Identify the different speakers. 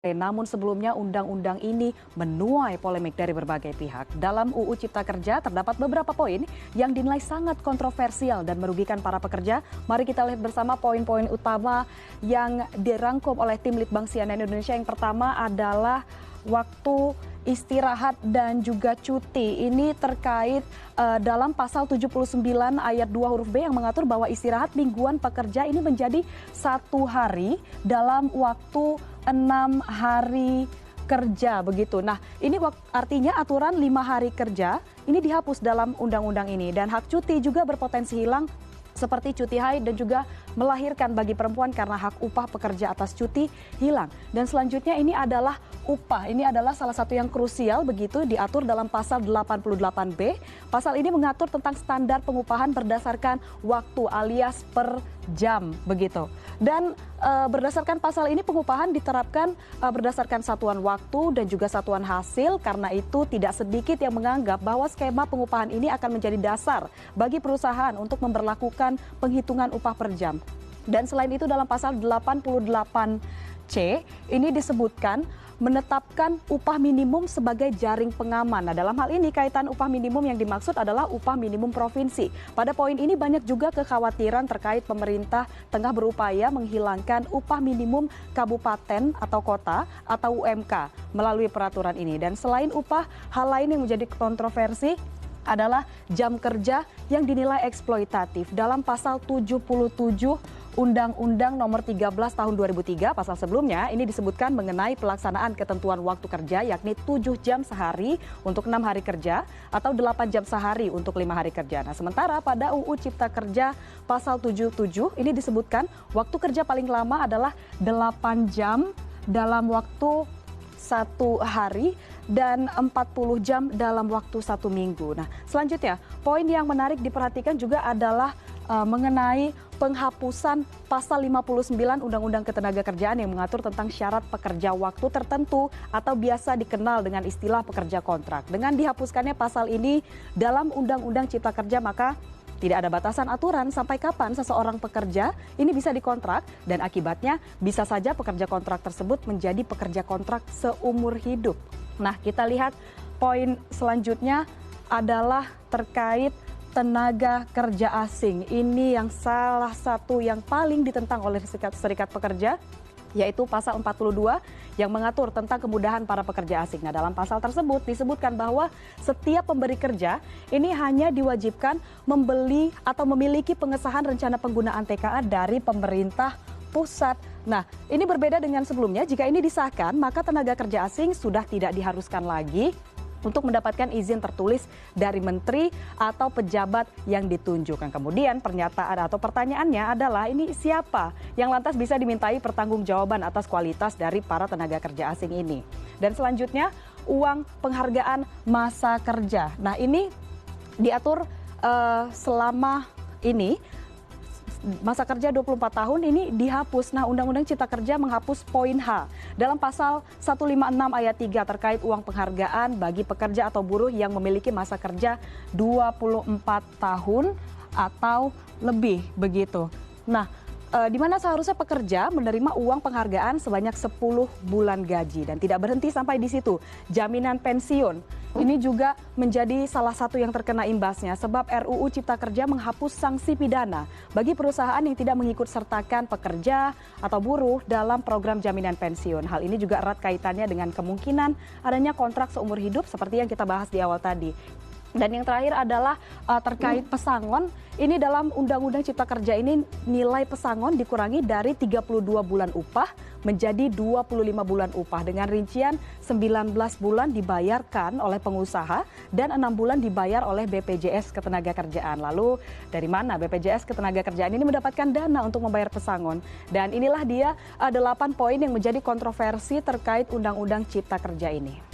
Speaker 1: Namun sebelumnya undang-undang ini menuai polemik dari berbagai pihak. Dalam UU Cipta Kerja terdapat beberapa poin yang dinilai sangat kontroversial dan merugikan para pekerja. Mari kita lihat bersama poin-poin utama yang dirangkum oleh tim Litbang CNN Indonesia. Yang pertama adalah waktu istirahat dan juga cuti. Ini terkait dalam pasal 79 ayat 2 huruf B yang mengatur bahwa istirahat mingguan pekerja ini menjadi 1 hari dalam waktu 6 hari kerja begitu. Nah, ini artinya aturan 5 hari kerja ini dihapus dalam undang-undang ini, dan hak cuti juga berpotensi hilang seperti cuti haid dan juga melahirkan bagi perempuan karena hak upah pekerja atas cuti hilang. Dan selanjutnya ini adalah upah. Ini adalah salah satu yang krusial begitu, diatur dalam pasal 88B. Pasal ini mengatur tentang standar pengupahan berdasarkan waktu alias per jam begitu. Dan berdasarkan pasal ini pengupahan diterapkan berdasarkan satuan waktu dan juga satuan hasil. Karena itu tidak sedikit yang menganggap bahwa skema pengupahan ini akan menjadi dasar bagi perusahaan untuk memberlakukan penghitungan upah per jam. Dan selain itu dalam pasal 88C ini disebutkan menetapkan upah minimum sebagai jaring pengaman. Nah, dalam hal ini kaitan upah minimum yang dimaksud adalah upah minimum provinsi. Pada poin ini banyak juga kekhawatiran terkait pemerintah tengah berupaya menghilangkan upah minimum kabupaten atau kota atau UMK melalui peraturan ini. Dan selain upah, hal lain yang menjadi kontroversi adalah jam kerja yang dinilai eksploitatif. Dalam pasal 77 Undang-Undang Nomor 13 Tahun 2003, pasal sebelumnya ini disebutkan mengenai pelaksanaan ketentuan waktu kerja, yakni 7 jam sehari untuk 6 hari kerja atau 8 jam sehari untuk 5 hari kerja. Nah, sementara pada UU Cipta Kerja pasal 77 ini disebutkan waktu kerja paling lama adalah 8 jam dalam waktu 1 hari dan 40 jam dalam waktu 1 minggu. Nah, selanjutnya poin yang menarik diperhatikan juga adalah mengenai penghapusan pasal 59 Undang-Undang Ketenagakerjaan yang mengatur tentang syarat pekerja waktu tertentu atau biasa dikenal dengan istilah pekerja kontrak. Dengan dihapuskannya pasal ini dalam Undang-Undang Cipta Kerja, maka tidak ada batasan aturan sampai kapan seseorang pekerja ini bisa dikontrak, dan akibatnya bisa saja pekerja kontrak tersebut menjadi pekerja kontrak seumur hidup. Nah, kita lihat poin selanjutnya adalah terkait tenaga kerja asing. Ini yang salah satu yang paling ditentang oleh serikat pekerja, yaitu pasal 42 yang mengatur tentang kemudahan para pekerja asing. Nah, dalam pasal tersebut disebutkan bahwa setiap pemberi kerja ini hanya diwajibkan membeli atau memiliki pengesahan rencana penggunaan TKA dari pemerintah pusat. Nah, ini berbeda dengan sebelumnya. Jika ini disahkan, maka tenaga kerja asing sudah tidak diharuskan lagi untuk mendapatkan izin tertulis dari menteri atau pejabat yang ditunjukkan. Kemudian pernyataan atau pertanyaannya adalah ini siapa yang lantas bisa dimintai pertanggungjawaban atas kualitas dari para tenaga kerja asing ini. Dan selanjutnya uang penghargaan masa kerja. Nah, ini diatur selama ini masa kerja 24 tahun ini dihapus. Nah, Undang-Undang Cipta Kerja menghapus poin H dalam pasal 156 ayat 3 terkait uang penghargaan bagi pekerja atau buruh yang memiliki masa kerja 24 tahun atau lebih begitu. Nah, di mana seharusnya pekerja menerima uang penghargaan sebanyak 10 bulan gaji, dan tidak berhenti sampai di situ. Jaminan pensiun ini juga menjadi salah satu yang terkena imbasnya, sebab RUU Cipta Kerja menghapus sanksi pidana bagi perusahaan yang tidak mengikut sertakan pekerja atau buruh dalam program jaminan pensiun. Hal ini juga erat kaitannya dengan kemungkinan adanya kontrak seumur hidup seperti yang kita bahas di awal tadi. Dan yang terakhir adalah terkait pesangon. Ini dalam Undang-Undang Cipta Kerja ini nilai pesangon dikurangi dari 32 bulan upah menjadi 25 bulan upah dengan rincian 19 bulan dibayarkan oleh pengusaha dan 6 bulan dibayar oleh BPJS Ketenagakerjaan. Lalu dari mana BPJS Ketenagakerjaan ini mendapatkan dana untuk membayar pesangon? Dan inilah dia 8 poin yang menjadi kontroversi terkait Undang-Undang Cipta Kerja ini.